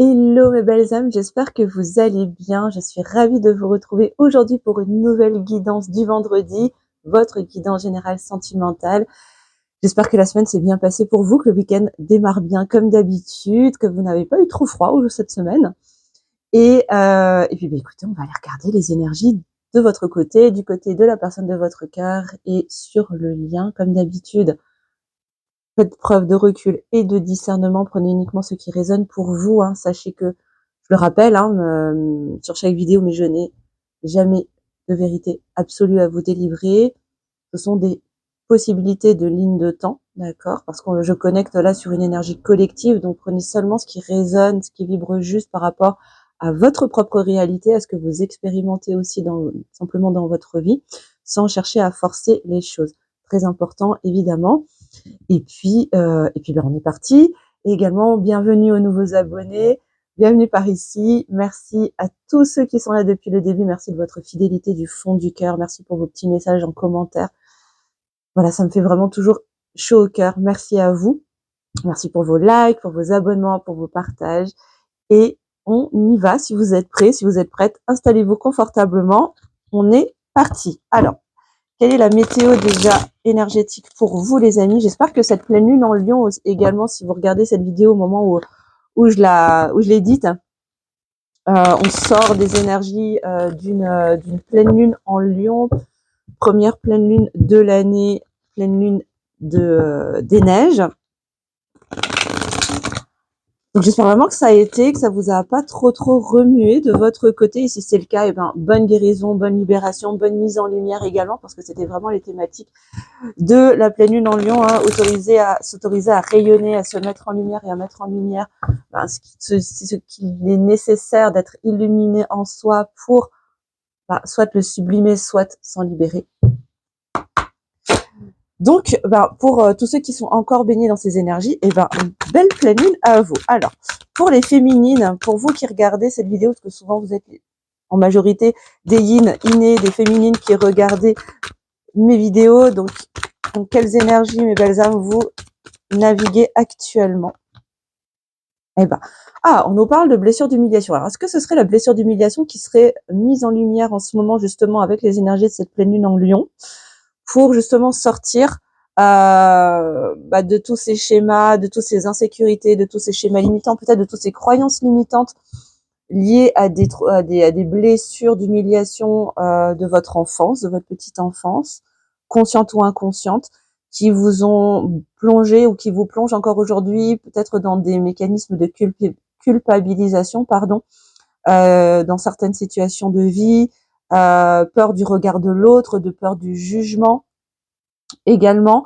Hello mes belles âmes, j'espère que vous allez bien. Je suis ravie de vous retrouver aujourd'hui pour une nouvelle guidance du vendredi, votre guidance générale sentimentale. J'espère que la semaine s'est bien passée pour vous, que le week-end démarre bien comme d'habitude, que vous n'avez pas eu trop froid cette semaine. Et puis écoutez, on va aller regarder les énergies de votre côté, du côté de la personne de votre cœur et sur le lien comme d'habitude. Faites preuve de recul et de discernement, prenez uniquement ce qui résonne pour vous. Sachez que, je le rappelle sur chaque vidéo, mais je n'ai jamais de vérité absolue à vous délivrer. Ce sont des possibilités de ligne de temps, d'accord? Parce que je connecte là sur une énergie collective, donc prenez seulement ce qui résonne, ce qui vibre juste par rapport à votre propre réalité, à ce que vous expérimentez aussi simplement dans votre vie, sans chercher à forcer les choses. Très important, évidemment. Et puis on est parti. Et également, bienvenue aux nouveaux abonnés. Bienvenue par ici. Merci à tous ceux qui sont là depuis le début. Merci de votre fidélité du fond du cœur. Merci pour vos petits messages en commentaire. Voilà, ça me fait vraiment toujours chaud au cœur. Merci à vous. Merci pour vos likes, pour vos abonnements, pour vos partages. Et on y va. Si vous êtes prêts, si vous êtes prêtes, installez-vous confortablement. On est parti. Alors, quelle est la météo déjà énergétique pour vous, les amis? J'espère que cette pleine lune en Lion également, si vous regardez cette vidéo au moment où je l'ai dite, on sort des énergies d'une pleine lune en Lion, première pleine lune de l'année, pleine lune des neiges. Donc j'espère vraiment que ça a été, que ça vous a pas trop remué de votre côté. Et si c'est le cas, bonne guérison, bonne libération, bonne mise en lumière également, parce que c'était vraiment les thématiques de la pleine lune en Lion, s'autoriser à rayonner, à se mettre en lumière et à mettre en lumière ce qu'il est nécessaire d'être illuminé en soi pour soit le sublimer, soit s'en libérer. Donc, pour tous ceux qui sont encore baignés dans ces énergies, une belle pleine lune à vous. Alors, pour les féminines, pour vous qui regardez cette vidéo, parce que souvent vous êtes en majorité des yin, innés, des féminines qui regardez mes vidéos, donc quelles énergies, mes belles âmes, vous naviguez actuellement? On nous parle de blessure d'humiliation. Alors, est-ce que ce serait la blessure d'humiliation qui serait mise en lumière en ce moment, justement, avec les énergies de cette pleine lune en Lion, pour justement sortir de tous ces schémas, de toutes ces insécurités, de tous ces schémas limitants, peut-être de toutes ces croyances limitantes liées à des blessures d'humiliation de votre enfance, de votre petite enfance, consciente ou inconsciente, qui vous ont plongé ou qui vous plongent encore aujourd'hui, peut-être dans des mécanismes de culpabilisation, dans certaines situations de vie, peur du regard de l'autre, de peur du jugement également,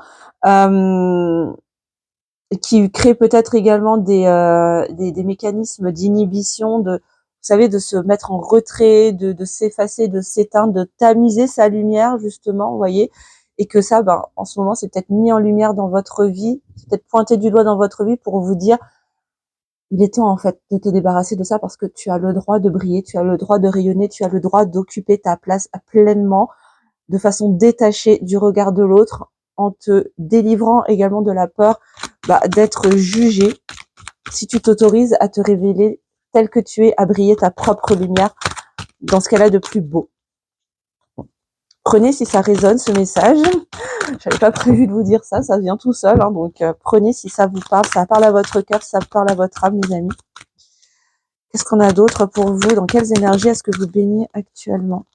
qui crée peut-être également des mécanismes d'inhibition, vous savez, de se mettre en retrait, de s'effacer, de s'éteindre, de tamiser sa lumière, justement, vous voyez, et que ça, en ce moment, c'est peut-être mis en lumière dans votre vie, c'est peut-être pointé du doigt dans votre vie pour vous dire, il est temps, en fait, de te débarrasser de ça parce que tu as le droit de briller, tu as le droit de rayonner, tu as le droit d'occuper ta place pleinement, de façon détachée du regard de l'autre, en te délivrant également de la peur d'être jugé, si tu t'autorises à te révéler tel que tu es, à briller ta propre lumière dans ce qu'elle a de plus beau. Prenez si ça résonne ce message. J'avais pas prévu de vous dire ça, ça vient tout seul, donc prenez si ça vous parle, ça parle à votre cœur, ça parle à votre âme, les amis. Qu'est-ce qu'on a d'autre pour vous? Dans quelles énergies est-ce que vous baignez actuellement?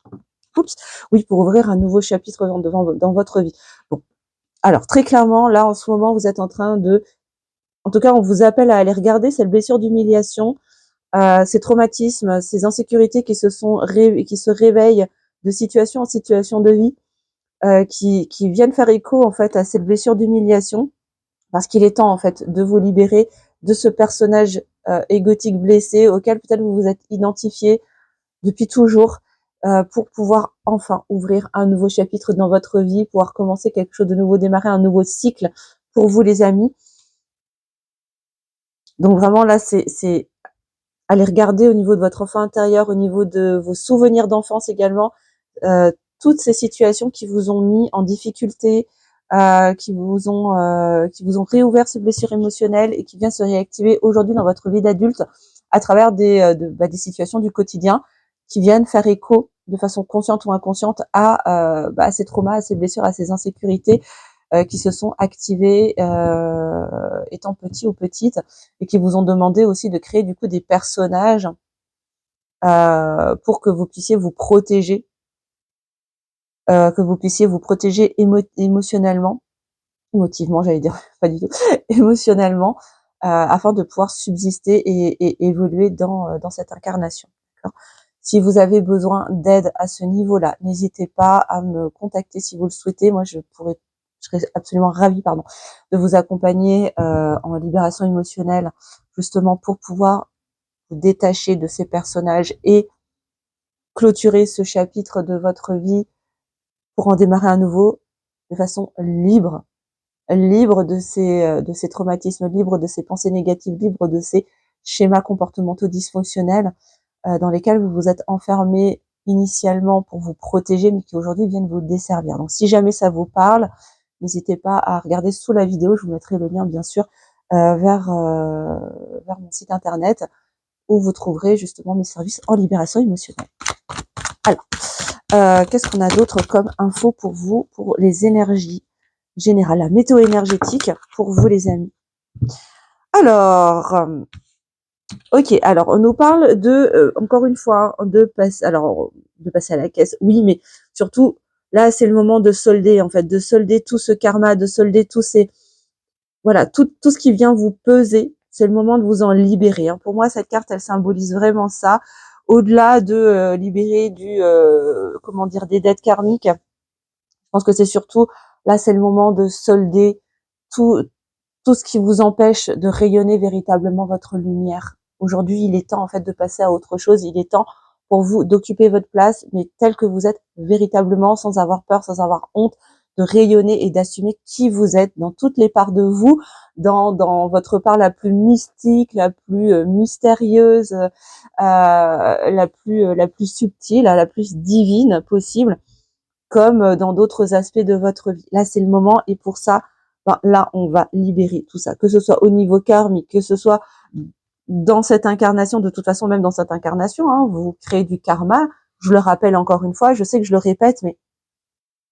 Oups, oui, pour ouvrir un nouveau chapitre dans votre vie. Bon, alors très clairement, là en ce moment, vous êtes en train en tout cas, on vous appelle à aller regarder cette blessure d'humiliation, ces traumatismes, ces insécurités qui se réveillent de situation en situation de vie, qui viennent faire écho en fait à cette blessure d'humiliation, parce qu'il est temps en fait de vous libérer de ce personnage égotique blessé auquel peut-être vous vous êtes identifié depuis toujours, pour pouvoir enfin ouvrir un nouveau chapitre dans votre vie, pouvoir commencer quelque chose de nouveau, démarrer un nouveau cycle pour vous, les amis. Donc vraiment là, c'est aller regarder au niveau de votre enfant intérieur, au niveau de vos souvenirs d'enfance également, toutes ces situations qui vous ont mis en difficulté, qui vous ont réouvert ces blessures émotionnelles et qui viennent se réactiver aujourd'hui dans votre vie d'adulte à travers des situations du quotidien qui viennent faire écho de façon consciente ou inconsciente à ces traumas, à ces blessures, à ces insécurités qui se sont activées étant petit ou petite et qui vous ont demandé aussi de créer du coup des personnages pour que vous puissiez vous protéger, émotionnellement, émotivement, j'allais dire, pas du tout, émotionnellement, afin de pouvoir subsister et évoluer dans cette incarnation. D'accord. Si vous avez besoin d'aide à ce niveau-là, n'hésitez pas à me contacter si vous le souhaitez. Moi, je serais absolument ravie, de vous accompagner en libération émotionnelle, justement pour pouvoir vous détacher de ces personnages et clôturer ce chapitre de votre vie pour en démarrer un nouveau de façon libre, libre de ces traumatismes, libre de ces pensées négatives, libre de ces schémas comportementaux dysfonctionnels dans lesquels vous vous êtes enfermé initialement pour vous protéger, mais qui aujourd'hui viennent vous desservir. Donc, si jamais ça vous parle, n'hésitez pas à regarder sous la vidéo. Je vous mettrai le lien, bien sûr, vers mon site internet où vous trouverez justement mes services en libération émotionnelle. Alors, qu'est-ce qu'on a d'autre comme info pour vous, pour les énergies générales, la météo énergétique pour vous, les amis. Alors, ok, alors on nous parle de, encore une fois, de passer à la caisse, oui, mais surtout, là, c'est le moment de solder, en fait, de solder tout ce karma, de solder tout ce qui vient vous peser, c'est le moment de vous en libérer. Hein. Pour moi, cette carte, elle symbolise vraiment ça. Au-delà de libérer des dettes karmiques, je pense que c'est surtout, là, c'est le moment de solder tout, tout ce qui vous empêche de rayonner véritablement votre lumière. Aujourd'hui, il est temps, en fait, de passer à autre chose. Il est temps pour vous d'occuper votre place, mais tel que vous êtes véritablement, sans avoir peur, sans avoir honte, de rayonner et d'assumer qui vous êtes dans toutes les parts de vous, dans votre part la plus mystique, la plus mystérieuse, la plus subtile, la plus divine possible, comme dans d'autres aspects de votre vie. Là, c'est le moment, et pour ça, là, on va libérer tout ça, que ce soit au niveau karmique, que ce soit dans cette incarnation. De toute façon, même dans cette incarnation, hein, vous créez du karma. Je le rappelle encore une fois, je sais que je le répète, mais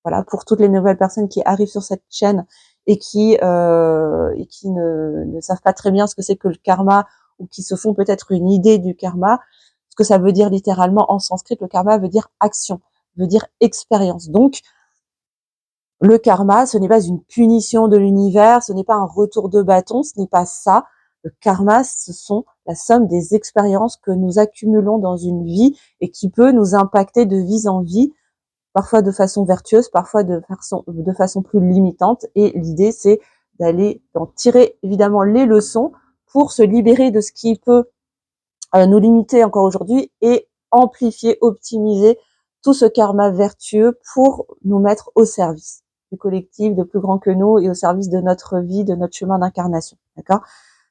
voilà, pour toutes les nouvelles personnes qui arrivent sur cette chaîne et qui ne savent pas très bien ce que c'est que le karma, ou qui se font peut-être une idée du karma, ce que ça veut dire littéralement en sanskrit, le karma veut dire action, veut dire expérience. Donc, le karma, ce n'est pas une punition de l'univers, ce n'est pas un retour de bâton, ce n'est pas ça. Le karma, ce sont la somme des expériences que nous accumulons dans une vie et qui peut nous impacter de vie en vie, parfois de façon vertueuse, parfois de façon plus limitante. Et l'idée, c'est d'en tirer évidemment les leçons pour se libérer de ce qui peut nous limiter encore aujourd'hui et amplifier, optimiser tout ce karma vertueux pour nous mettre au service du collectif, de plus grand que nous, et au service de notre vie, de notre chemin d'incarnation. D'accord?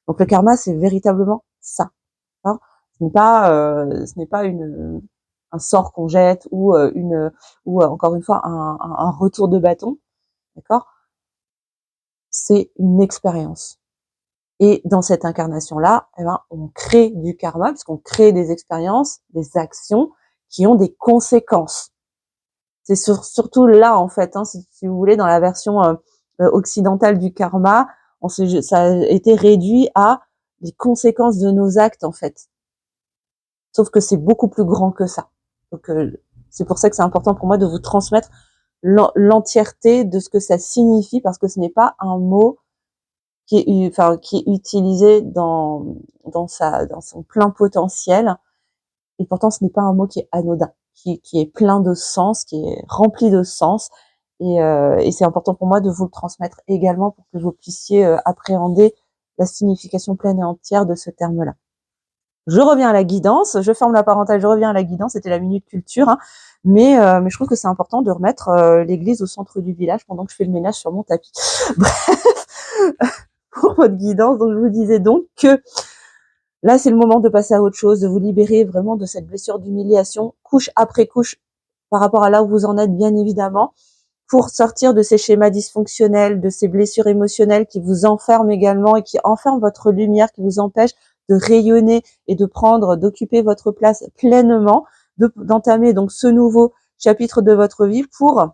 Donc le karma, c'est véritablement ça. D'accord? Ce n'est pas un sort qu'on jette ou encore une fois un retour de bâton. D'accord? C'est une expérience. Et dans cette incarnation-là, on crée du karma, puisqu'on crée des expériences, des actions qui ont des conséquences. C'est surtout là, en fait, hein, si vous voulez, dans la version occidentale du karma, ça a été réduit à les conséquences de nos actes, en fait. Sauf que c'est beaucoup plus grand que ça. Donc, c'est pour ça que c'est important pour moi de vous transmettre l'entièreté de ce que ça signifie, parce que ce n'est pas un mot qui est utilisé dans son plein potentiel. Et pourtant, ce n'est pas un mot qui est anodin, qui est plein de sens, qui est rempli de sens. Et c'est important pour moi de vous le transmettre également pour que vous puissiez appréhender la signification pleine et entière de ce terme-là. Je reviens à la guidance, je ferme la parenthèse, je reviens à la guidance, c'était la minute culture, hein. Mais je trouve que c'est important de remettre l'église au centre du village pendant que je fais le ménage sur mon tapis. Bref, pour votre guidance, donc je vous disais donc que là, c'est le moment de passer à autre chose, de vous libérer vraiment de cette blessure d'humiliation, couche après couche, par rapport à là où vous en êtes, bien évidemment, pour sortir de ces schémas dysfonctionnels, de ces blessures émotionnelles qui vous enferment également et qui enferment votre lumière, qui vous empêchent de rayonner et d'occuper votre place pleinement, d'entamer donc ce nouveau chapitre de votre vie pour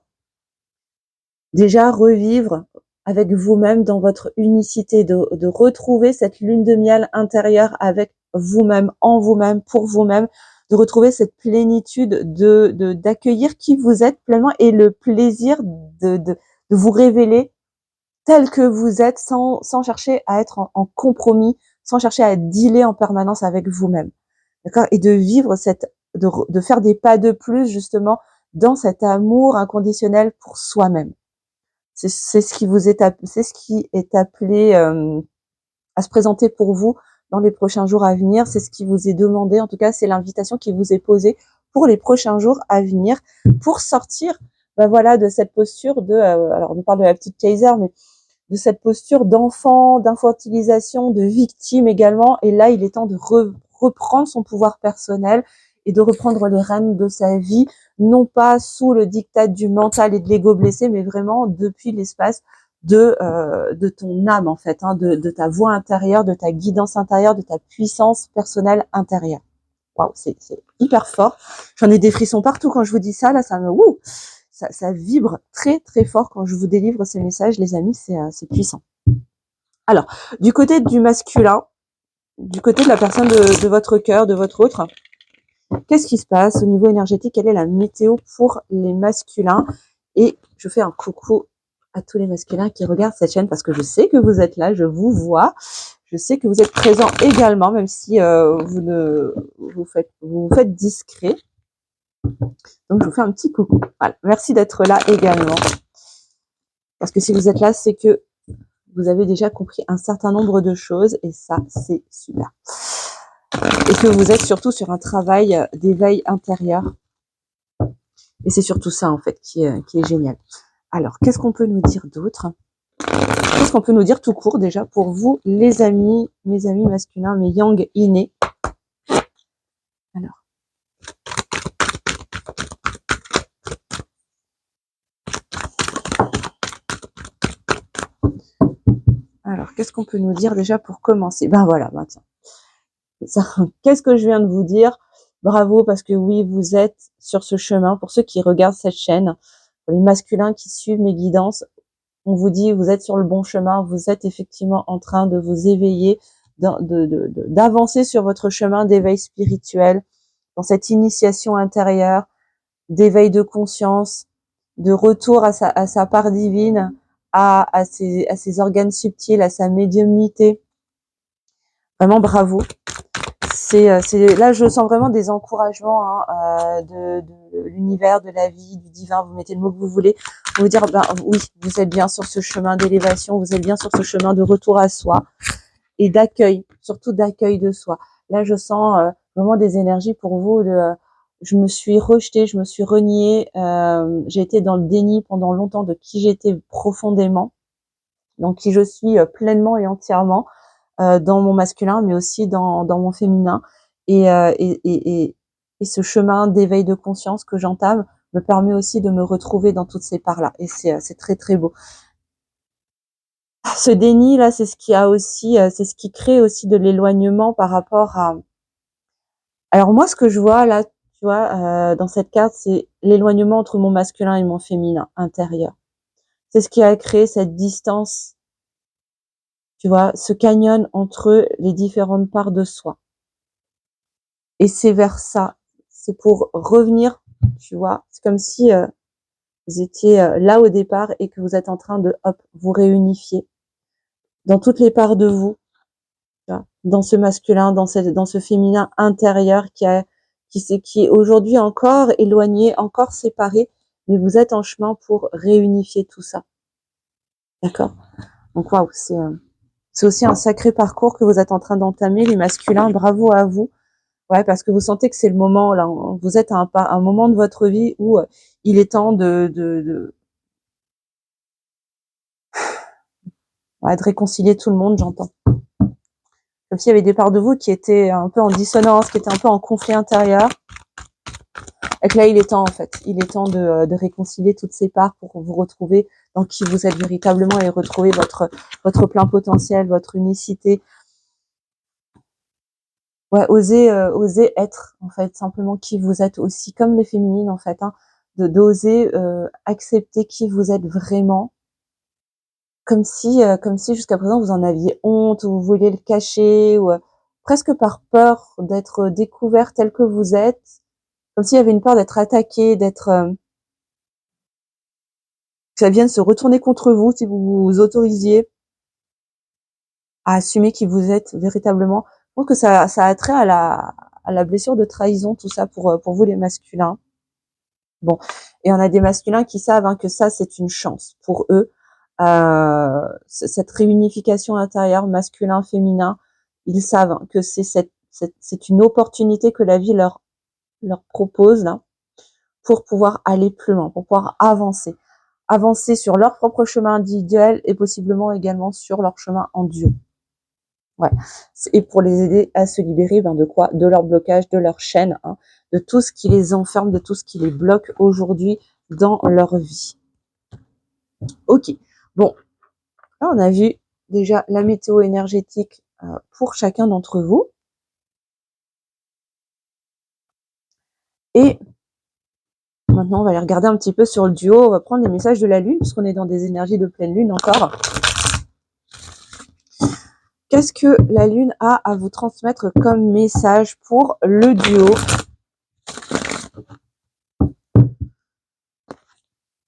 déjà revivre avec vous-même dans votre unicité, de retrouver cette lune de miel intérieure avec vous-même, en vous-même, pour vous-même, de retrouver cette plénitude d'accueillir qui vous êtes pleinement et le plaisir de vous révéler tel que vous êtes sans chercher à être en compromis, sans chercher à dealer en permanence avec vous-même. D'accord? Et de vivre de faire des pas de plus justement dans cet amour inconditionnel pour soi-même. C'est ce qui c'est ce qui est appelé à se présenter pour vous dans les prochains jours à venir. C'est ce qui vous est demandé. En tout cas, c'est l'invitation qui vous est posée pour les prochains jours à venir, pour sortir, voilà, de cette posture alors on parle de la petite Kaiser, mais de cette posture d'enfant, d'infantilisation, de victime également. Et là, il est temps de reprendre son pouvoir personnel et de reprendre les rênes de sa vie, non pas sous le diktat du mental et de l'ego blessé, mais vraiment depuis l'espace de ton âme, en fait, hein, de ta voix intérieure, de ta guidance intérieure, de ta puissance personnelle intérieure. Waouh, c'est hyper fort. J'en ai des frissons partout quand je vous dis ça. Là, ça vibre très très fort quand je vous délivre ces messages, les amis. C'est puissant. Alors, du côté du masculin, du côté de la personne de votre cœur, de votre autre, qu'est-ce qui se passe au niveau énergétique? Quelle est la météo pour les masculins? Et je fais un coucou à tous les masculins qui regardent cette chaîne parce que je sais que vous êtes là, je vous vois. Je sais que vous êtes présents également, même si vous faites discret. Donc, je vous fais un petit coucou. Voilà. Merci d'être là également. Parce que si vous êtes là, c'est que vous avez déjà compris un certain nombre de choses et ça, c'est super. Et que vous êtes surtout sur un travail d'éveil intérieur. Et c'est surtout ça, en fait, qui est génial. Alors, qu'est-ce qu'on peut nous dire d'autre? Qu'est-ce qu'on peut nous dire tout court, déjà, pour vous, les amis, mes amis masculins, mes yang innés? Alors, qu'est-ce qu'on peut nous dire déjà pour commencer? Ben voilà, tiens. Qu'est-ce que je viens de vous dire? Bravo, parce que oui, vous êtes sur ce chemin. Pour ceux qui regardent cette chaîne, pour les masculins qui suivent mes guidances, on vous dit, vous êtes sur le bon chemin, vous êtes effectivement en train de vous éveiller, d'avancer sur votre chemin d'éveil spirituel, dans cette initiation intérieure, d'éveil de conscience, de retour à sa part divine, à ses organes subtils, à sa médiumnité. Vraiment bravo. Là, je sens vraiment des encouragements de l'univers, de la vie, du divin. Vous mettez le mot que vous voulez. Vous dire, oui, vous êtes bien sur ce chemin d'élévation, vous êtes bien sur ce chemin de retour à soi et d'accueil, surtout d'accueil de soi. Là, je sens vraiment des énergies pour vous. Je me suis rejetée, je me suis reniée. J'ai été dans le déni pendant longtemps de qui j'étais profondément, donc qui je suis pleinement et entièrement. Dans mon masculin, mais aussi dans mon féminin. Et ce chemin d'éveil de conscience que j'entame me permet aussi de me retrouver dans toutes ces parts-là. Et c'est très, très beau. Ce déni, là, c'est ce qui crée aussi de l'éloignement par rapport à... Alors moi, ce que je vois, là, tu vois, dans cette carte, c'est l'éloignement entre mon masculin et mon féminin intérieur. C'est ce qui a créé cette distance, tu vois, ce canyon entre les différentes parts de soi. Et c'est vers ça, c'est pour revenir, tu vois, c'est comme si vous étiez là au départ et que vous êtes en train de, vous réunifier dans toutes les parts de vous, tu vois, dans ce masculin, dans ce féminin intérieur qui est aujourd'hui encore éloigné, encore séparé, mais vous êtes en chemin pour réunifier tout ça. D'accord? Donc waouh, c'est aussi un sacré parcours que vous êtes en train d'entamer, les masculins, bravo à vous. Ouais, parce que vous sentez que c'est le moment, là, vous êtes à un moment de votre vie où il est temps de réconcilier tout le monde, j'entends. Comme s'il y avait des parts de vous qui étaient un peu en dissonance, qui étaient un peu en conflit intérieur. Et que là, il est temps, en fait. Il est temps de réconcilier toutes ces parts pour vous retrouver dans qui vous êtes véritablement et retrouver votre plein potentiel, votre unicité. Ouais, oser être, en fait, simplement qui vous êtes aussi, comme les féminines, en fait, hein, d'oser, accepter qui vous êtes vraiment, comme si jusqu'à présent vous en aviez honte ou vous vouliez le cacher ou, presque par peur d'être, découvert tel que vous êtes, comme s'il y avait une peur d'être attaqué, d'être, que ça vienne se retourner contre vous si vous vous autorisiez à assumer qui vous êtes véritablement. Je pense que ça a trait à la blessure de trahison, tout ça pour vous les masculins. Bon, et on a des masculins qui savent, hein, que ça c'est une chance pour eux. Cette réunification intérieure masculin-féminin, ils savent que c'est une opportunité que la vie leur propose là, pour pouvoir aller plus loin, pour pouvoir avancer sur leur propre chemin individuel et possiblement également sur leur chemin en duo. Ouais. Et pour les aider à se libérer, de quoi? De leur blocage, de leur chaîne, hein, de tout ce qui les enferme, de tout ce qui les bloque aujourd'hui dans leur vie. Ok. Bon, là on a vu déjà la météo énergétique pour chacun d'entre vous. Et maintenant on va aller regarder un petit peu sur le duo. On va prendre les messages de la lune puisqu'on est dans des énergies de pleine lune encore. Qu'est-ce que la lune a à vous transmettre comme message pour le duo?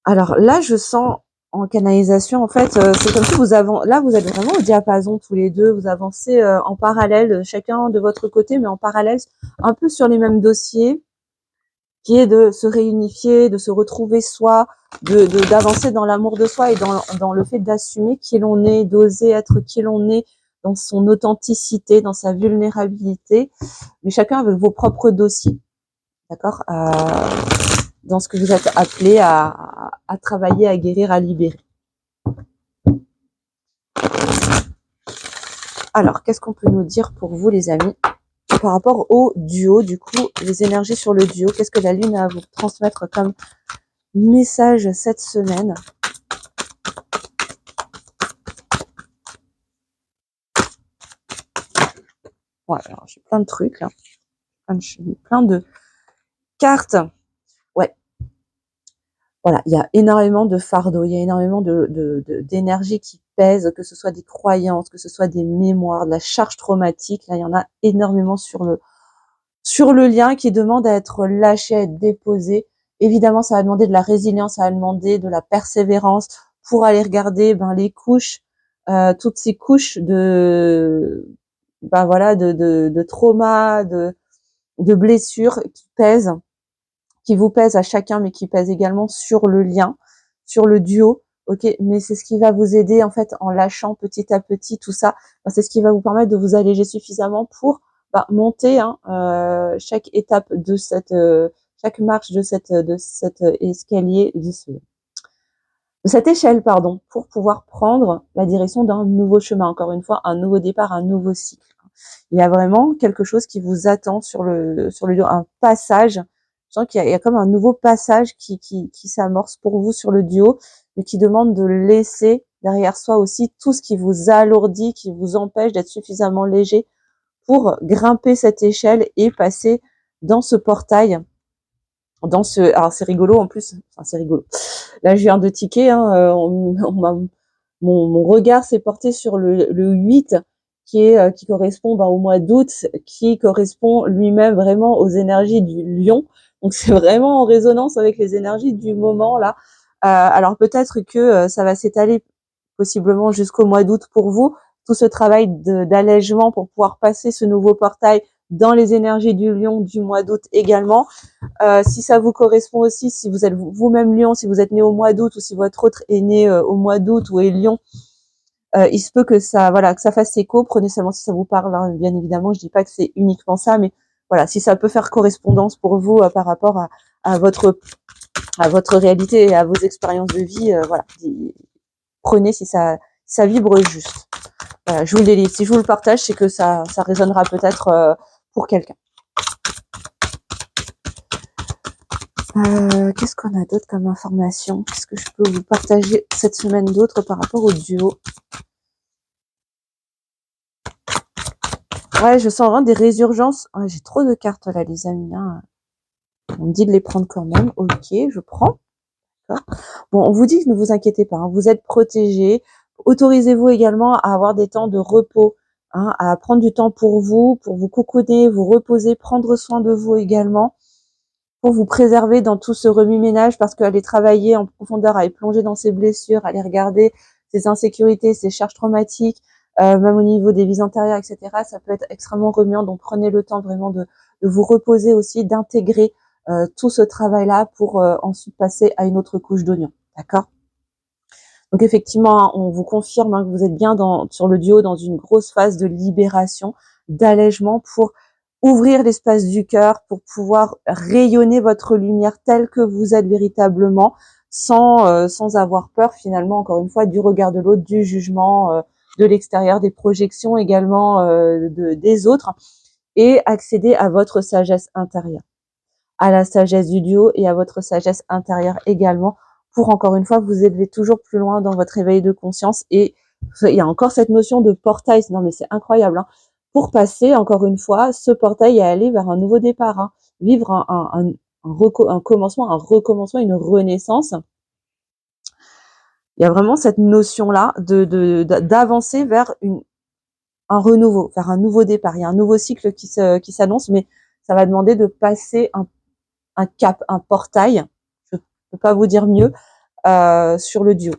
Alors là, je sens en canalisation, en fait, c'est comme si vous êtes vraiment au diapason tous les deux, vous avancez en parallèle, chacun de votre côté, mais en parallèle, un peu sur les mêmes dossiers, qui est de se réunifier, de se retrouver soi, d'avancer dans l'amour de soi et dans le fait d'assumer qui l'on est, d'oser être qui l'on est, dans son authenticité, dans sa vulnérabilité, mais chacun avec vos propres dossiers, d'accord, dans ce que vous êtes appelé à travailler, à guérir, à libérer. Alors, qu'est-ce qu'on peut nous dire pour vous, les amis, par rapport au duo, du coup, les énergies sur le duo, qu'est-ce que la lune a à vous transmettre comme message cette semaine? Ouais, alors j'ai plein de trucs là, plein de cartes. Ouais, voilà, il y a énormément de fardeaux, il y a énormément d'énergie qui pèse, que ce soit des croyances, que ce soit des mémoires, de la charge traumatique. Là, il y en a énormément sur le lien qui demande à être lâché, à être déposé. Évidemment, ça va demander de la résilience, ça va demander de la persévérance pour aller regarder les couches, toutes ces couches de trauma, de blessures qui vous pèsent à chacun, mais qui pèsent également sur le lien, sur le duo. Ok, mais c'est ce qui va vous aider en fait en lâchant petit à petit tout ça. C'est ce qui va vous permettre de vous alléger suffisamment pour monter chaque étape de chaque marche de cet escalier, de cette échelle, pardon, pour pouvoir prendre la direction d'un nouveau chemin. Encore une fois, un nouveau départ, un nouveau cycle. Il y a vraiment quelque chose qui vous attend sur le duo, un passage. Je sens qu'il y a comme un nouveau passage qui s'amorce pour vous sur le duo, mais qui demande de laisser derrière soi aussi tout ce qui vous alourdit, qui vous empêche d'être suffisamment léger pour grimper cette échelle et passer dans ce portail, alors c'est rigolo en plus, enfin c'est rigolo. Là je viens de tiquer, mon regard s'est porté sur le 8 qui correspond au mois d'août, qui correspond lui-même vraiment aux énergies du lion. Donc c'est vraiment en résonance avec les énergies du moment là. Alors peut-être que ça va s'étaler possiblement jusqu'au mois d'août pour vous, tout ce travail d'allègement pour pouvoir passer ce nouveau portail dans les énergies du lion du mois d'août également. Si ça vous correspond aussi, si vous êtes vous-même lion, si vous êtes né au mois d'août ou si votre autre est né au mois d'août ou est lion, il se peut que ça fasse écho. Prenez seulement si ça vous parle, hein, bien évidemment. Je dis pas que c'est uniquement ça, mais voilà, si ça peut faire correspondance pour vous par rapport à votre réalité et à vos expériences de vie, voilà. Prenez si ça vibre juste. Voilà, je vous le délivre. Si je vous le partage, c'est que ça résonnera peut-être pour quelqu'un. Qu'est-ce qu'on a d'autre comme information? Qu'est-ce que je peux vous partager cette semaine d'autre par rapport au duo? Ouais, je sens vraiment des résurgences. Ouais, j'ai trop de cartes là, les amis. Hein. On me dit de les prendre quand même. Ok, je prends. Bon, on vous dit que ne vous inquiétez pas, hein, vous êtes protégés. Autorisez-vous également à avoir des temps de repos, hein, à prendre du temps pour vous cocooner, vous reposer, prendre soin de vous également, pour vous préserver dans tout ce remue-ménage, parce qu'aller travailler en profondeur, aller plonger dans ses blessures, aller regarder ses insécurités, ses charges traumatiques, même au niveau des vies antérieures, etc., ça peut être extrêmement remuant. Donc prenez le temps vraiment de vous reposer aussi, d'intégrer tout ce travail-là pour ensuite passer à une autre couche d'oignon. D'accord? Donc effectivement, on vous confirme que vous êtes bien sur le duo dans une grosse phase de libération, d'allègement pour ouvrir l'espace du cœur, pour pouvoir rayonner votre lumière telle que vous êtes véritablement, sans avoir peur finalement, encore une fois, du regard de l'autre, du jugement de l'extérieur, des projections également des autres, et accéder à votre sagesse intérieure, à la sagesse du duo et à votre sagesse intérieure également, pour encore une fois vous élever toujours plus loin dans votre éveil de conscience. Et il y a encore cette notion de portail, non mais c'est incroyable, hein, pour passer encore une fois ce portail et aller vers un nouveau départ, hein, vivre un commencement, un recommencement, une renaissance. Il y a vraiment cette notion-là d'avancer vers un renouveau, vers un nouveau départ. Il y a un nouveau cycle qui s'annonce, mais ça va demander de passer un cap, un portail, je peux pas vous dire mieux, sur le duo.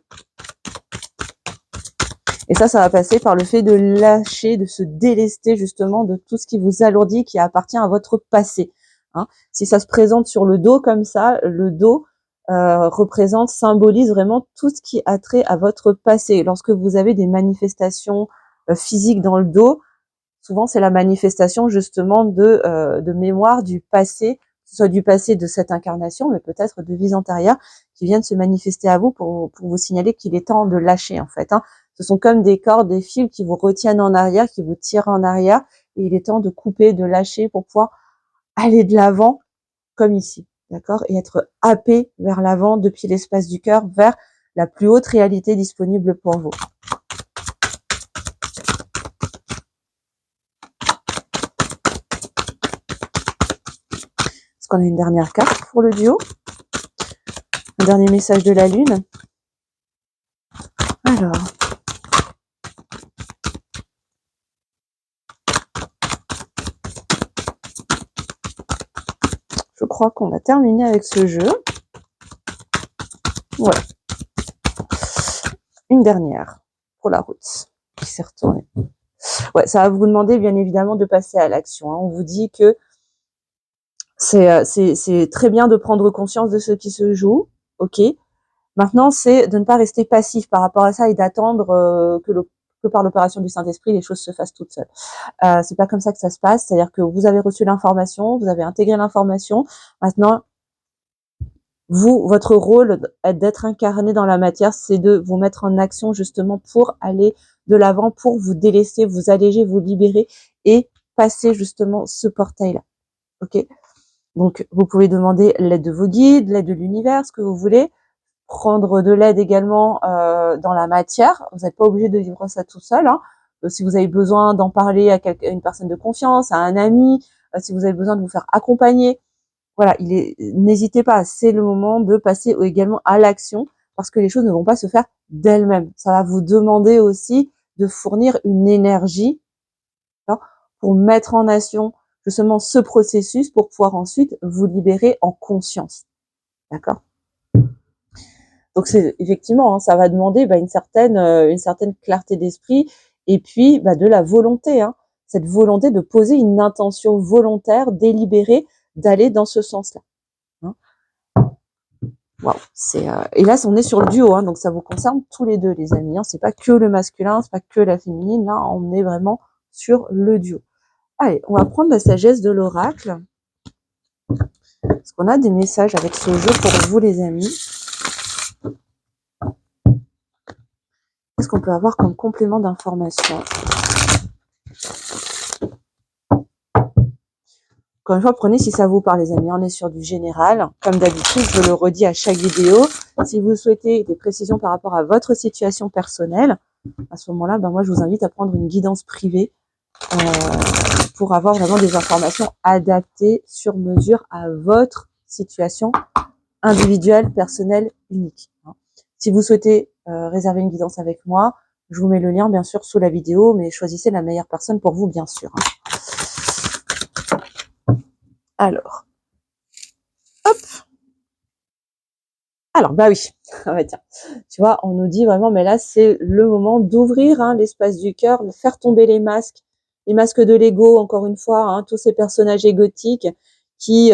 Et ça va passer par le fait de lâcher, de se délester justement de tout ce qui vous alourdit, qui appartient à votre passé. Hein. Si ça se présente sur le dos comme ça, le dos représente, symbolise vraiment tout ce qui a trait à votre passé. Lorsque vous avez des manifestations physiques dans le dos, souvent c'est la manifestation justement de mémoire du passé, que ce soit du passé de cette incarnation, mais peut-être de vies antérieures qui viennent se manifester à vous pour vous signaler qu'il est temps de lâcher en fait. Hein. Ce sont comme des cordes, des fils qui vous retiennent en arrière, qui vous tirent en arrière, et il est temps de couper, de lâcher pour pouvoir aller de l'avant comme ici, d'accord, et être happé vers l'avant depuis l'espace du cœur, vers la plus haute réalité disponible pour vous. Est-ce qu'on a une dernière carte pour le duo? Un dernier message de la lune. Alors. Je crois qu'on a terminé avec ce jeu. Voilà. Une dernière pour la route qui s'est retournée. Ouais, ça va vous demander bien évidemment de passer à l'action. Hein. On vous dit que c'est très bien de prendre conscience de ce qui se joue. Ok. Maintenant, c'est de ne pas rester passif par rapport à ça et d'attendre que par l'opération du Saint-Esprit, les choses se fassent toutes seules. C'est pas comme ça que ça se passe. C'est-à-dire que vous avez reçu l'information, vous avez intégré l'information. Maintenant, vous, votre rôle d'être incarné dans la matière, c'est de vous mettre en action justement pour aller de l'avant, pour vous délester, vous alléger, vous libérer et passer justement ce portail-là. Ok. Donc, vous pouvez demander l'aide de vos guides, l'aide de l'univers, ce que vous voulez. Prendre de l'aide également dans la matière. Vous n'êtes pas obligé de vivre ça tout seul. Hein. Si vous avez besoin d'en parler à une personne de confiance, à un ami, si vous avez besoin de vous faire accompagner, voilà, n'hésitez pas. C'est le moment de passer également à l'action, parce que les choses ne vont pas se faire d'elles-mêmes. Ça va vous demander aussi de fournir une énergie pour mettre en action justement ce processus pour pouvoir ensuite vous libérer en conscience. D'accord? Donc c'est effectivement, hein, ça va demander une certaine clarté d'esprit et puis de la volonté, hein, cette volonté de poser une intention volontaire, délibérée, d'aller dans ce sens-là. Hein. Wow, et là on est sur le duo, hein, donc ça vous concerne tous les deux, les amis. Hein, c'est pas que le masculin, c'est pas que la féminine. Là, on est vraiment sur le duo. Allez, on va prendre la sagesse de l'oracle. Est-ce qu'on a des messages avec ce jeu pour vous, les amis? Qu'est-ce qu'on peut avoir comme complément d'information? Encore une fois, prenez si ça vous parle, les amis. On est sur du général. Comme d'habitude, je le redis à chaque vidéo. Si vous souhaitez des précisions par rapport à votre situation personnelle, à ce moment-là, moi, je vous invite à prendre une guidance privée pour avoir vraiment des informations adaptées sur mesure à votre situation individuelle, personnelle, unique. Si vous souhaitez réserver une guidance avec moi, je vous mets le lien bien sûr sous la vidéo, mais choisissez la meilleure personne pour vous, bien sûr. Alors, hop. Alors, bah oui, ah bah tiens, tu vois, on nous dit vraiment, mais là, c'est le moment d'ouvrir l'espace du cœur, de faire tomber les masques de l'ego, encore une fois, tous ces personnages égotiques qui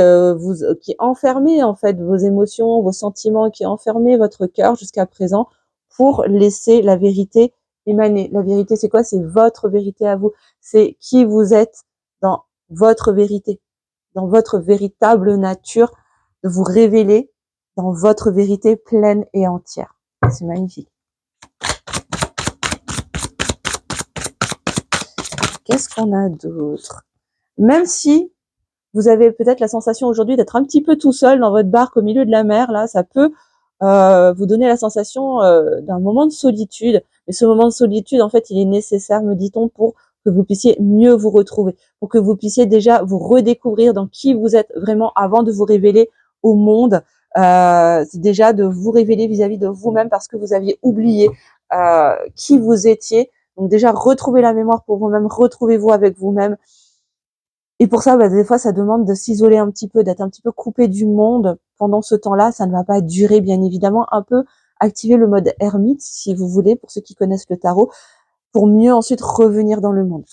qui enfermaient en fait vos émotions, vos sentiments, qui enfermaient votre cœur jusqu'à présent, pour laisser la vérité émaner. La vérité, c'est quoi? C'est votre vérité à vous. C'est qui vous êtes dans votre vérité, dans votre véritable nature, de vous révéler dans votre vérité pleine et entière. C'est magnifique. Qu'est-ce qu'on a d'autre? Même si vous avez peut-être la sensation aujourd'hui d'être un petit peu tout seul dans votre barque au milieu de la mer, là, ça peut vous donner la sensation d'un moment de solitude. Mais ce moment de solitude, en fait, il est nécessaire, me dit-on, pour que vous puissiez mieux vous retrouver, pour que vous puissiez déjà vous redécouvrir dans qui vous êtes vraiment avant de vous révéler au monde. C'est déjà de vous révéler vis-à-vis de vous-même parce que vous aviez oublié qui vous étiez. Donc déjà, retrouvez la mémoire pour vous-même, retrouvez-vous avec vous-même. Et pour ça, des fois, ça demande de s'isoler un petit peu, d'être un petit peu coupé du monde pendant ce temps-là. Ça ne va pas durer, bien évidemment. Un peu activer le mode ermite, si vous voulez, pour ceux qui connaissent le tarot, pour mieux ensuite revenir dans le monde.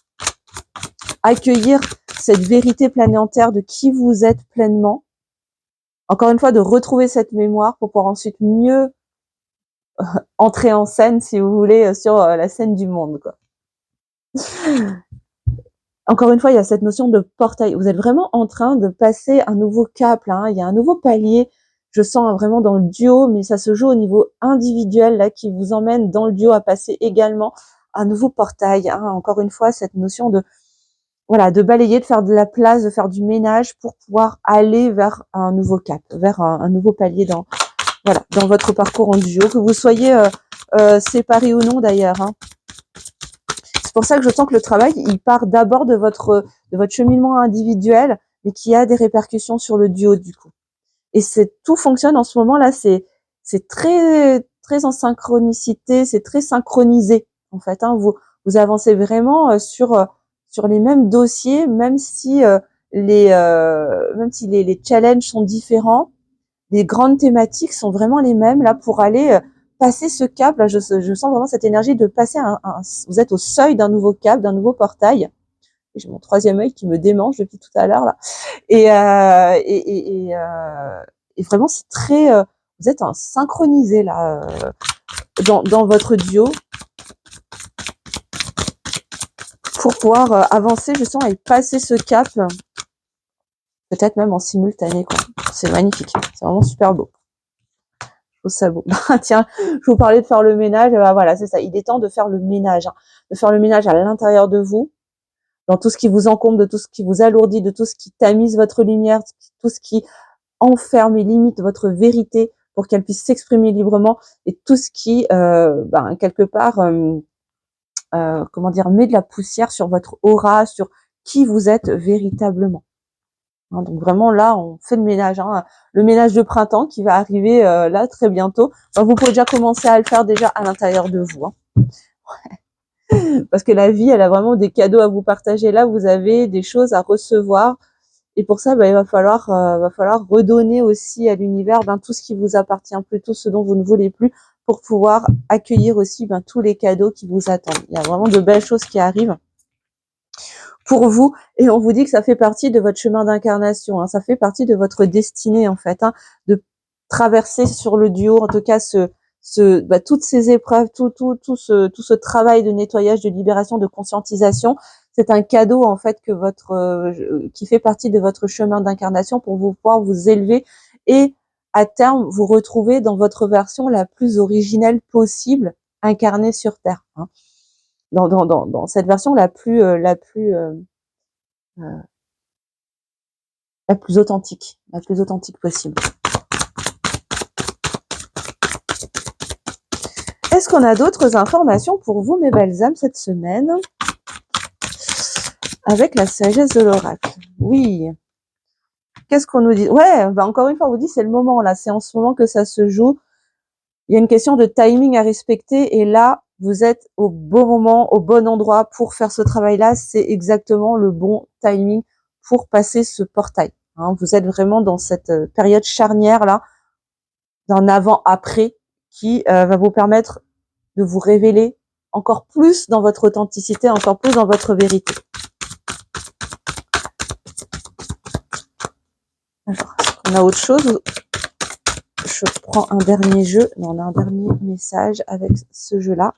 Accueillir cette vérité planétaire de qui vous êtes pleinement. Encore une fois, de retrouver cette mémoire pour pouvoir ensuite mieux entrer en scène, si vous voulez, sur la scène du monde, quoi. Encore une fois, il y a cette notion de portail. Vous êtes vraiment en train de passer un nouveau cap, là. Il y a un nouveau palier. Je sens vraiment dans le duo, mais ça se joue au niveau individuel, là, qui vous emmène dans le duo à passer également un nouveau portail. Encore une fois, cette notion de, voilà, de balayer, de faire de la place, de faire du ménage pour pouvoir aller vers un nouveau cap, vers un nouveau palier dans, voilà, dans votre parcours en duo, que vous soyez séparés ou non d'ailleurs. C'est pour ça que je sens que le travail, il part d'abord de votre cheminement individuel, mais qui a des répercussions sur le duo du coup. Et tout fonctionne en ce moment-là, c'est très très en synchronicité, c'est très synchronisé en fait. Vous avancez vraiment sur les mêmes dossiers, même si les challenges sont différents, les grandes thématiques sont vraiment les mêmes là pour aller passer ce cap. Là, je sens vraiment cette énergie de passer vous êtes au seuil d'un nouveau cap, d'un nouveau portail. J'ai mon troisième œil qui me démange depuis tout à l'heure là. Et vraiment, c'est très, vous êtes synchronisé là dans votre duo pour pouvoir avancer justement et passer ce cap, peut-être même en simultané, quoi. C'est magnifique, c'est vraiment super beau. Je trouve ça beau. Tiens, je vous parlais de faire le ménage, voilà, c'est ça. Il est temps de faire le ménage, de faire le ménage à l'intérieur de vous, dans tout ce qui vous encombre, de tout ce qui vous alourdit, de tout ce qui tamise votre lumière, tout ce qui enferme et limite votre vérité pour qu'elle puisse s'exprimer librement, et tout ce qui, quelque part, met de la poussière sur votre aura, sur qui vous êtes véritablement. Donc vraiment là, on fait le ménage, le ménage de printemps qui va arriver là très bientôt. Vous pouvez déjà commencer à le faire déjà à l'intérieur de vous. Parce que la vie, elle a vraiment des cadeaux à vous partager. Là, vous avez des choses à recevoir. Et pour ça, il va falloir redonner aussi à l'univers tout ce qui vous appartient plus, tout ce dont vous ne voulez plus, pour pouvoir accueillir aussi tous les cadeaux qui vous attendent. Il y a vraiment de belles choses qui arrivent pour vous, et on vous dit que ça fait partie de votre chemin d'incarnation, ça fait partie de votre destinée en fait, de traverser sur le duo, en tout cas toutes ces épreuves, tout ce travail de nettoyage, de libération, de conscientisation. C'est un cadeau en fait qui fait partie de votre chemin d'incarnation pour vous pouvoir vous élever et à terme vous retrouver dans votre version la plus originelle possible, incarnée sur Terre. Dans cette version la plus authentique, la plus authentique possible. Est-ce qu'on a d'autres informations pour vous, mes belles âmes, cette semaine? avec la sagesse de l'oracle. Oui. Qu'est-ce qu'on nous dit? Ouais, bah encore une fois, on vous dit c'est le moment là, c'est en ce moment que ça se joue. Il y a une question de timing à respecter et là, vous êtes au bon moment, au bon endroit pour faire ce travail-là. C'est exactement le bon timing pour passer ce portail. Hein, vous êtes vraiment dans cette période charnière là, d'un avant-après qui va vous permettre de vous révéler encore plus dans votre authenticité, encore plus dans votre vérité. Alors, est-ce qu'on a autre chose? Je prends un dernier jeu. Non, on a un dernier message avec ce jeu-là.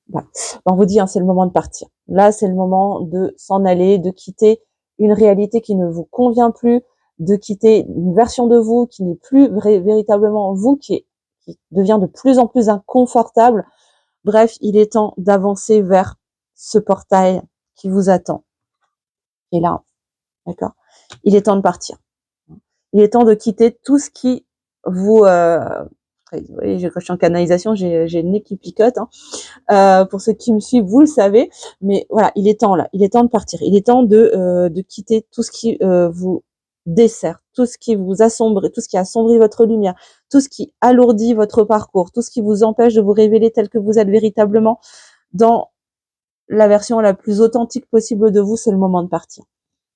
Voilà. On vous dit, hein, c'est le moment de partir. Là, c'est le moment de s'en aller, de quitter une réalité qui ne vous convient plus, de quitter une version de vous qui n'est plus véritablement vous, qui devient de plus en plus inconfortable. Bref, il est temps d'avancer vers ce portail qui vous attend. Et là, d'accord, il est temps de partir. Il est temps de quitter tout ce qui vous... vous voyez, quand je suis en canalisation, j'ai le nez qui picote. Hein. Pour ceux qui me suivent, vous le savez. Mais voilà, il est temps là. Il est temps de partir. Il est temps de quitter tout ce qui vous dessert, tout ce qui vous assombrit, tout ce qui assombrit votre lumière, tout ce qui alourdit votre parcours, tout ce qui vous empêche de vous révéler tel que vous êtes véritablement dans la version la plus authentique possible de vous. C'est le moment de partir.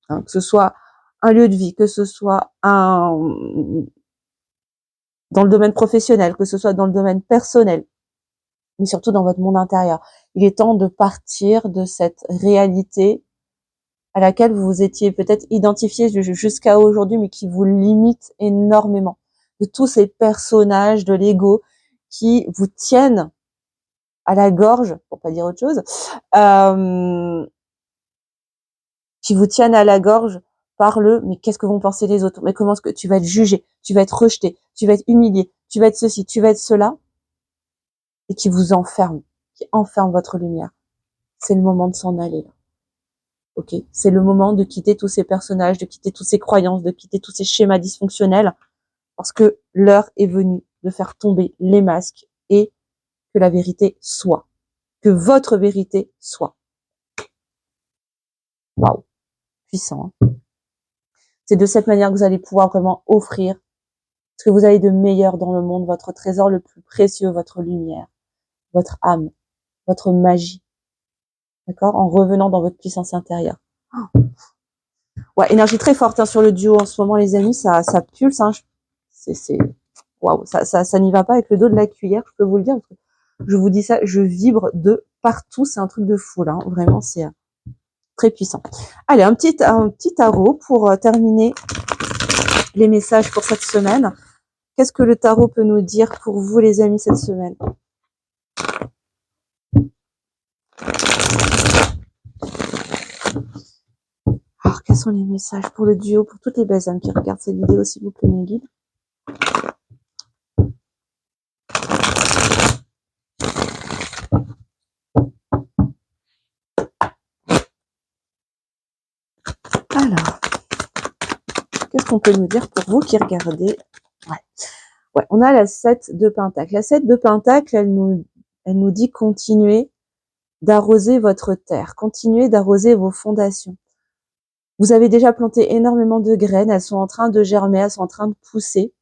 Hein, que ce soit un lieu de vie, que ce soit dans le domaine professionnel, que ce soit dans le domaine personnel, mais surtout dans votre monde intérieur. Il est temps de partir de cette réalité à laquelle vous vous étiez peut-être identifié jusqu'à aujourd'hui, mais qui vous limite énormément. De tous ces personnages de l'ego qui vous tiennent à la gorge, pour pas dire autre chose, qui vous tiennent à la gorge par mais qu'est-ce que vont penser les autres? Mais comment est-ce que tu vas être jugé? Tu vas être rejeté? Tu vas être humilié? Tu vas être ceci? Tu vas être cela? Et qui vous enferme, qui enferme votre lumière. C'est le moment de s'en aller là. Ok, c'est le moment de quitter tous ces personnages, de quitter toutes ces croyances, de quitter tous ces schémas dysfonctionnels, parce que l'heure est venue de faire tomber les masques et que la vérité soit, que votre vérité soit. Waouh, puissant. Hein. C'est de cette manière que vous allez pouvoir vraiment offrir ce que vous avez de meilleur dans le monde, votre trésor le plus précieux, votre lumière, votre âme, votre magie. D'accord? En revenant dans votre puissance intérieure. Ouais, énergie très forte hein, sur le duo en ce moment, les amis, ça pulse. Hein. C'est waouh, ça n'y va pas avec le dos de la cuillère, je peux vous le dire. Parce que je vous dis ça, je vibre de partout, c'est un truc de fou là. Hein. Vraiment, c'est très puissant. Allez, un petit tarot pour terminer les messages pour cette semaine. Qu'est-ce que le tarot peut nous dire pour vous, les amis, cette semaine? Alors, quels sont les messages pour le duo, pour toutes les belles âmes qui regardent cette vidéo, s'il vous plaît, mes guides? Alors, qu'est-ce qu'on peut nous dire pour vous qui regardez? Ouais, on a la 7 de Pentacle. La 7 de Pentacle, elle nous dit continuez d'arroser votre terre, continuez d'arroser vos fondations. Vous avez déjà planté énormément de graines, elles sont en train de germer, elles sont en train de pousser.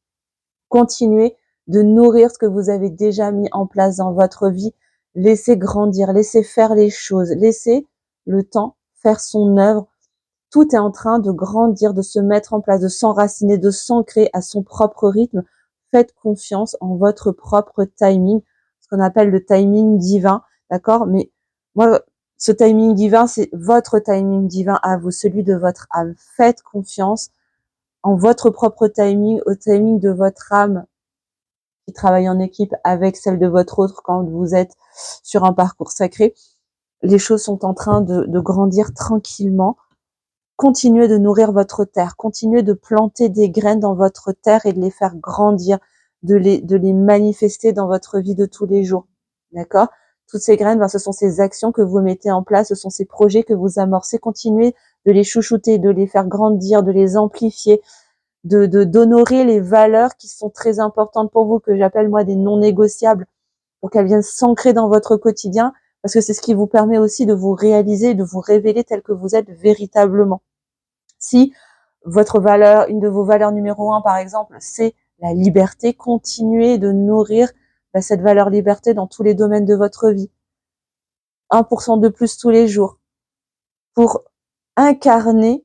Continuez de nourrir ce que vous avez déjà mis en place dans votre vie. Laissez grandir, laissez faire les choses, laissez le temps faire son œuvre. Tout est en train de grandir, de se mettre en place, de s'enraciner, de s'ancrer à son propre rythme. Faites confiance en votre propre timing, ce qu'on appelle le timing divin, d'accord? Mais moi, ce timing divin, c'est votre timing divin à vous, celui de votre âme. Faites confiance en votre propre timing, au timing de votre âme qui travaille en équipe avec celle de votre autre quand vous êtes sur un parcours sacré. Les choses sont en train de grandir tranquillement. Continuez de nourrir votre terre, continuez de planter des graines dans votre terre et de les faire grandir, de les manifester dans votre vie de tous les jours. D'accord? Toutes ces graines, ce sont ces actions que vous mettez en place, ce sont ces projets que vous amorcez. Continuez de les chouchouter, de les faire grandir, de les amplifier, d'honorer les valeurs qui sont très importantes pour vous, que j'appelle moi des non négociables, pour qu'elles viennent s'ancrer dans votre quotidien, parce que c'est ce qui vous permet aussi de vous réaliser, de vous révéler tel que vous êtes véritablement. Si votre valeur, une de vos valeurs numéro 1, par exemple, c'est la liberté, continuez de nourrir cette valeur liberté dans tous les domaines de votre vie. 1% de plus tous les jours pour incarner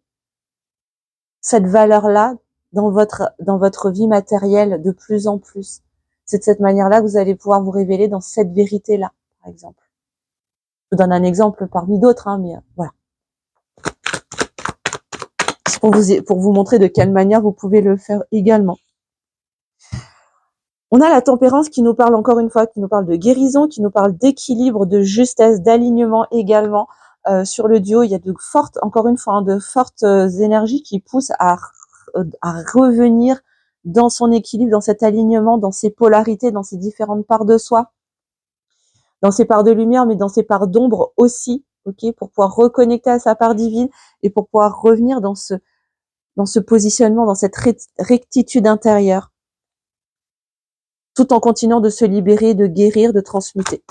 cette valeur-là dans votre vie matérielle de plus en plus. C'est de cette manière-là que vous allez pouvoir vous révéler dans cette vérité-là, par exemple. Je vous donne un exemple parmi d'autres, hein, mais voilà. Pour vous montrer de quelle manière vous pouvez le faire également. On a la tempérance qui nous parle encore une fois, qui nous parle de guérison, qui nous parle d'équilibre, de justesse, d'alignement également. Sur le duo, il y a de fortes, encore une fois, de fortes énergies qui poussent à revenir dans son équilibre, dans cet alignement, dans ses polarités, dans ses différentes parts de soi, dans ses parts de lumière, mais dans ses parts d'ombre aussi, ok, pour pouvoir reconnecter à sa part divine et pour pouvoir revenir dans ce positionnement, dans cette rectitude intérieure, tout en continuant de se libérer, de guérir, de transmuter.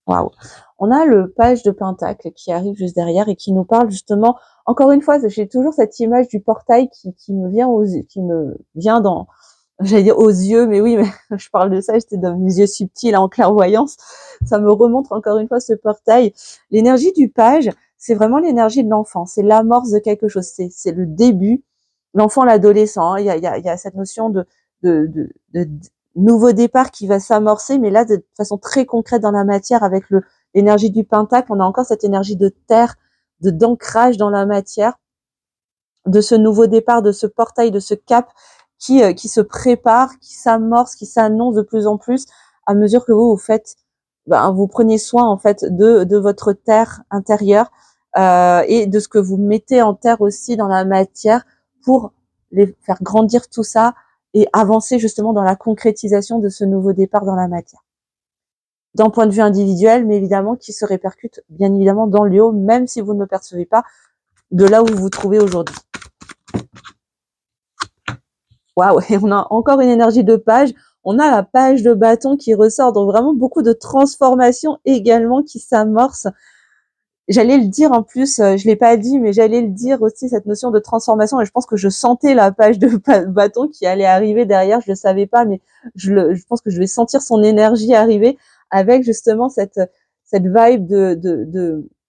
Waouh. On a le page de Pentacle qui arrive juste derrière et qui nous parle justement, encore une fois, j'ai toujours cette image du portail qui me vient dans, j'allais dire aux yeux, mais oui, mais je parle de ça, j'étais dans mes yeux subtils, en clairvoyance. Ça me remonte encore une fois ce portail. L'énergie du page, c'est vraiment l'énergie de l'enfant, c'est l'amorce de quelque chose, c'est le début. L'enfant, l'adolescent, hein, il y a cette notion de nouveau départ qui va s'amorcer, mais là, de façon très concrète dans la matière, avec l'énergie du pentacle, on a encore cette énergie de terre, d'ancrage dans la matière, de ce nouveau départ, de ce portail, de ce cap qui se prépare, qui s'amorce, qui s'annonce de plus en plus à mesure que vous faites, vous prenez soin en fait de votre terre intérieure et de ce que vous mettez en terre aussi dans la matière pour les faire grandir tout ça et avancer justement dans la concrétisation de ce nouveau départ dans la matière. D'un point de vue individuel, mais évidemment qui se répercute bien évidemment dans le haut, même si vous ne le percevez pas de là où vous vous trouvez aujourd'hui. Waouh, et on a encore une énergie de page. On a la page de bâton qui ressort, donc vraiment beaucoup de transformations également qui s'amorcent. J'allais le dire en plus, je l'ai pas dit, mais j'allais le dire aussi, cette notion de transformation, et je pense que je sentais la page de bâton qui allait arriver derrière, je le savais pas, mais je pense que je vais sentir son énergie arriver avec justement cette vibe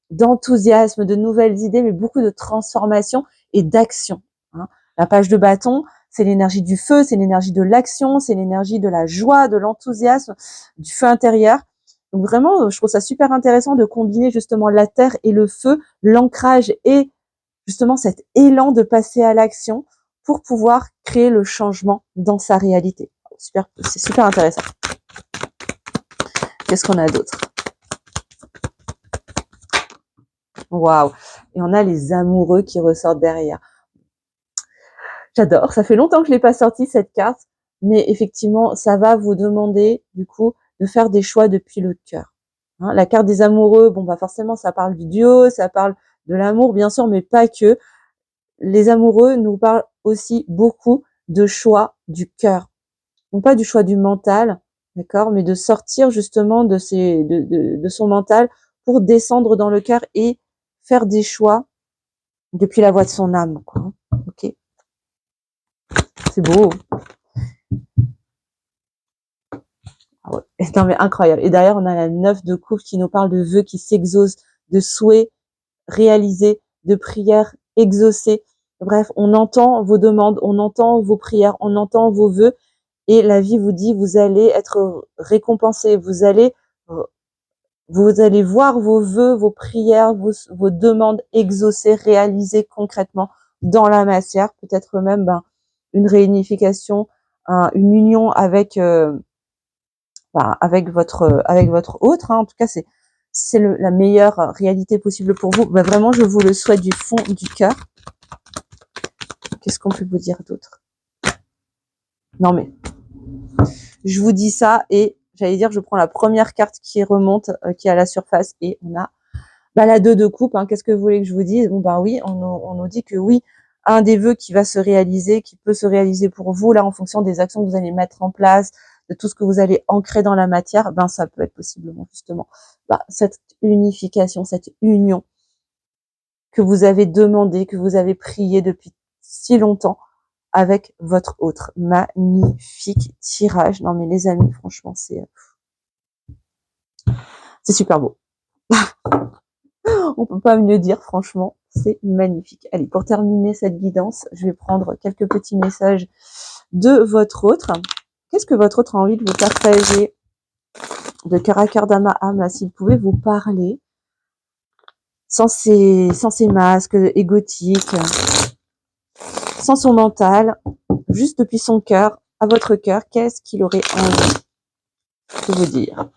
d'enthousiasme, de nouvelles idées, mais beaucoup de transformation et d'action, hein. La page de bâton, c'est l'énergie du feu, c'est l'énergie de l'action, c'est l'énergie de la joie, de l'enthousiasme, du feu intérieur. Donc vraiment, je trouve ça super intéressant de combiner justement la terre et le feu, l'ancrage et justement cet élan de passer à l'action pour pouvoir créer le changement dans sa réalité. Super, c'est super intéressant. Qu'est-ce qu'on a d'autre? Waouh! Et on a les amoureux qui ressortent derrière. J'adore, ça fait longtemps que je l'ai pas sorti cette carte, mais effectivement, ça va vous demander du coup de faire des choix depuis le cœur. Hein, la carte des amoureux, bon bah forcément ça parle du duo, ça parle de l'amour bien sûr, mais pas que. Les amoureux nous parlent aussi beaucoup de choix du cœur, non pas du choix du mental, d'accord, mais de sortir justement de son mental pour descendre dans le cœur et faire des choix depuis la voie de son âme, quoi. Ok. C'est beau. Ah ouais. Non mais incroyable. Et derrière, on a la 9 de coupe qui nous parle de vœux qui s'exaucent, de souhaits réalisés, de prières exaucées. Bref, on entend vos demandes, on entend vos prières, on entend vos vœux. Et la vie vous dit, vous allez être récompensé, vous allez voir vos vœux, vos prières, vos demandes exaucées, réalisées concrètement dans la matière. Peut-être même une réunification, une union avec votre autre, hein. En tout cas, c'est la meilleure réalité possible pour vous. Vraiment, je vous le souhaite du fond du cœur. Qu'est-ce qu'on peut vous dire d'autre? Non mais, je vous dis ça et j'allais dire, je prends la première carte qui remonte, qui est à la surface et on a la 2 de coupe. Hein. Qu'est-ce que vous voulez que je vous dise? Bon oui, on nous dit que oui, un des vœux qui va se réaliser, qui peut se réaliser pour vous là en fonction des actions que vous allez mettre en place, de tout ce que vous allez ancrer dans la matière, ben ça peut être possiblement justement cette unification, cette union que vous avez demandé, que vous avez prié depuis si longtemps avec votre autre. Magnifique tirage. Non mais les amis, franchement, c'est super beau. On peut pas mieux dire, franchement, c'est magnifique. Allez, pour terminer cette guidance, je vais prendre quelques petits messages de votre autre. Qu'est-ce que votre autre a envie de vous partager de cœur à cœur, d'âme à âme, là, s'il pouvait vous parler sans ces masques égotiques, sans son mental, juste depuis son cœur, à votre cœur, qu'est-ce qu'il aurait envie de vous dire?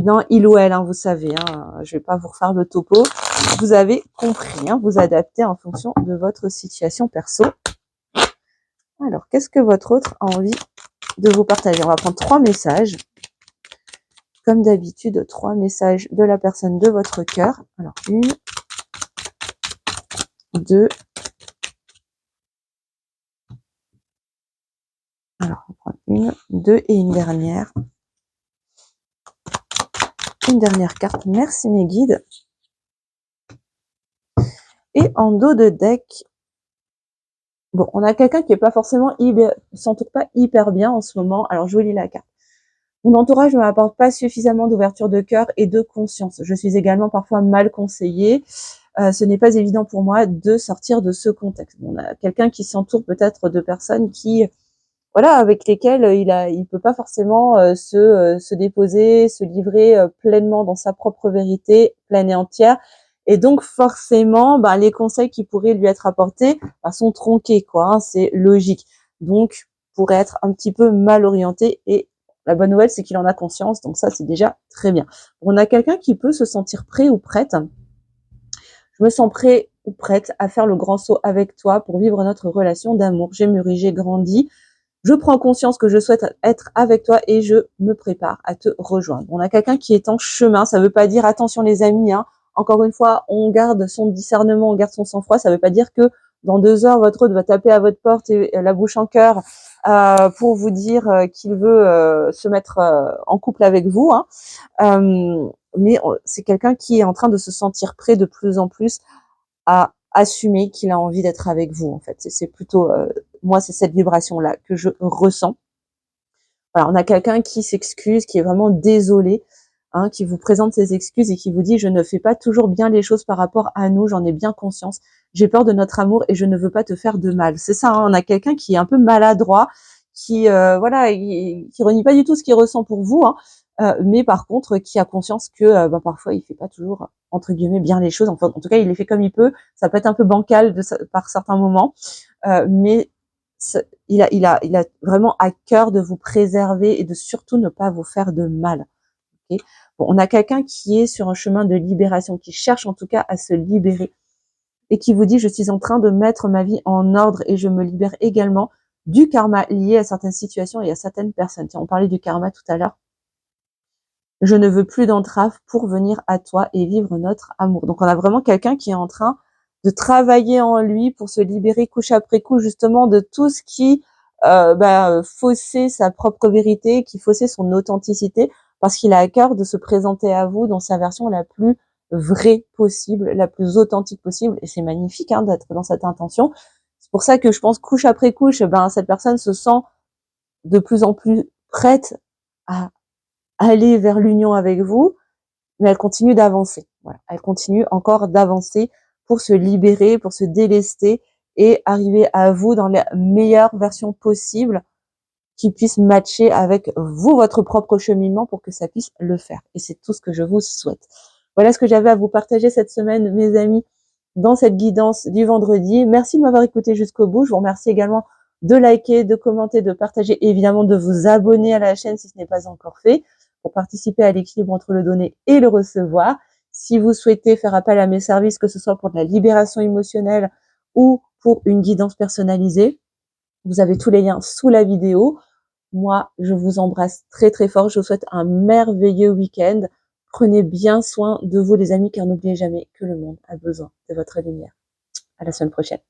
Non, il ou elle, hein, vous savez, hein, je vais pas vous refaire le topo. Vous avez compris, hein, vous adaptez en fonction de votre situation perso. Alors, qu'est-ce que votre autre a envie de vous partager? On va prendre 3 messages. Comme d'habitude, 3 messages de la personne de votre cœur. Alors, 1, 2. Alors, on prend 1, 2 et une dernière. Une dernière carte. Merci mes guides. Et en dos de deck, bon, on a quelqu'un qui est pas forcément s'entoure pas hyper bien en ce moment. Alors, je vous lis la carte. Mon entourage ne m'apporte pas suffisamment d'ouverture de cœur et de conscience. Je suis également parfois mal conseillée. Ce n'est pas évident pour moi de sortir de ce contexte. On a quelqu'un qui s'entoure peut-être de personnes qui, voilà, avec lesquelles il peut pas forcément se déposer, se livrer pleinement dans sa propre vérité, pleine et entière. Et donc forcément, les conseils qui pourraient lui être apportés sont tronqués, quoi. Hein, c'est logique. Donc pourrait être un petit peu mal orienté. Et la bonne nouvelle, c'est qu'il en a conscience. Donc ça, c'est déjà très bien. On a quelqu'un qui peut se sentir prêt ou prête. Je me sens prêt ou prête à faire le grand saut avec toi pour vivre notre relation d'amour. J'ai mûri, j'ai grandi. Je prends conscience que je souhaite être avec toi et je me prépare à te rejoindre. On a quelqu'un qui est en chemin. Ça veut pas dire, attention les amis, hein. Encore une fois, on garde son discernement, on garde son sang-froid. Ça veut pas dire que dans 2 heures, votre autre va taper à votre porte et la bouche en cœur pour vous dire qu'il veut se mettre en couple avec vous. Hein. Mais c'est quelqu'un qui est en train de se sentir prêt de plus en plus à assumer qu'il a envie d'être avec vous, en fait. C'est plutôt, moi, c'est cette vibration-là que je ressens. Voilà, on a quelqu'un qui s'excuse, qui est vraiment désolé, hein, qui vous présente ses excuses et qui vous dit « Je ne fais pas toujours bien les choses par rapport à nous, j'en ai bien conscience. J'ai peur de notre amour et je ne veux pas te faire de mal. » C'est ça, hein, on a quelqu'un qui est un peu maladroit, qui voilà, qui renie pas du tout ce qu'il ressent pour vous, hein, mais par contre qui a conscience que parfois il fait pas toujours entre guillemets bien les choses. Enfin, en tout cas, il les fait comme il peut. Ça peut être un peu bancal par certains moments, mais il a vraiment à cœur de vous préserver et de surtout ne pas vous faire de mal. Okay, bon, on a quelqu'un qui est sur un chemin de libération, qui cherche en tout cas à se libérer et qui vous dit « Je suis en train de mettre ma vie en ordre et je me libère également du karma lié à certaines situations et à certaines personnes. » Tiens, on parlait du karma tout à l'heure. Je ne veux plus d'entrave pour venir à toi et vivre notre amour. Donc, on a vraiment quelqu'un qui est en train de travailler en lui pour se libérer couche après couche justement de tout ce qui faussait sa propre vérité, qui faussait son authenticité, parce qu'il a à cœur de se présenter à vous dans sa version la plus vraie possible, la plus authentique possible. Et c'est magnifique hein, d'être dans cette intention. C'est pour ça que je pense couche après couche, cette personne se sent de plus en plus prête à aller vers l'union avec vous, mais elle continue d'avancer. Voilà, elle continue encore d'avancer pour se libérer, pour se délester et arriver à vous dans la meilleure version possible qui puisse matcher avec vous, votre propre cheminement pour que ça puisse le faire. Et c'est tout ce que je vous souhaite. Voilà ce que j'avais à vous partager cette semaine, mes amis, dans cette guidance du vendredi. Merci de m'avoir écouté jusqu'au bout. Je vous remercie également de liker, de commenter, de partager, et évidemment de vous abonner à la chaîne si ce n'est pas encore fait, pour participer à l'équilibre entre le donner et le recevoir. Si vous souhaitez faire appel à mes services, que ce soit pour de la libération émotionnelle ou pour une guidance personnalisée, vous avez tous les liens sous la vidéo. Moi, je vous embrasse très très fort. Je vous souhaite un merveilleux week-end. Prenez bien soin de vous les amis, car n'oubliez jamais que le monde a besoin de votre lumière. À la semaine prochaine.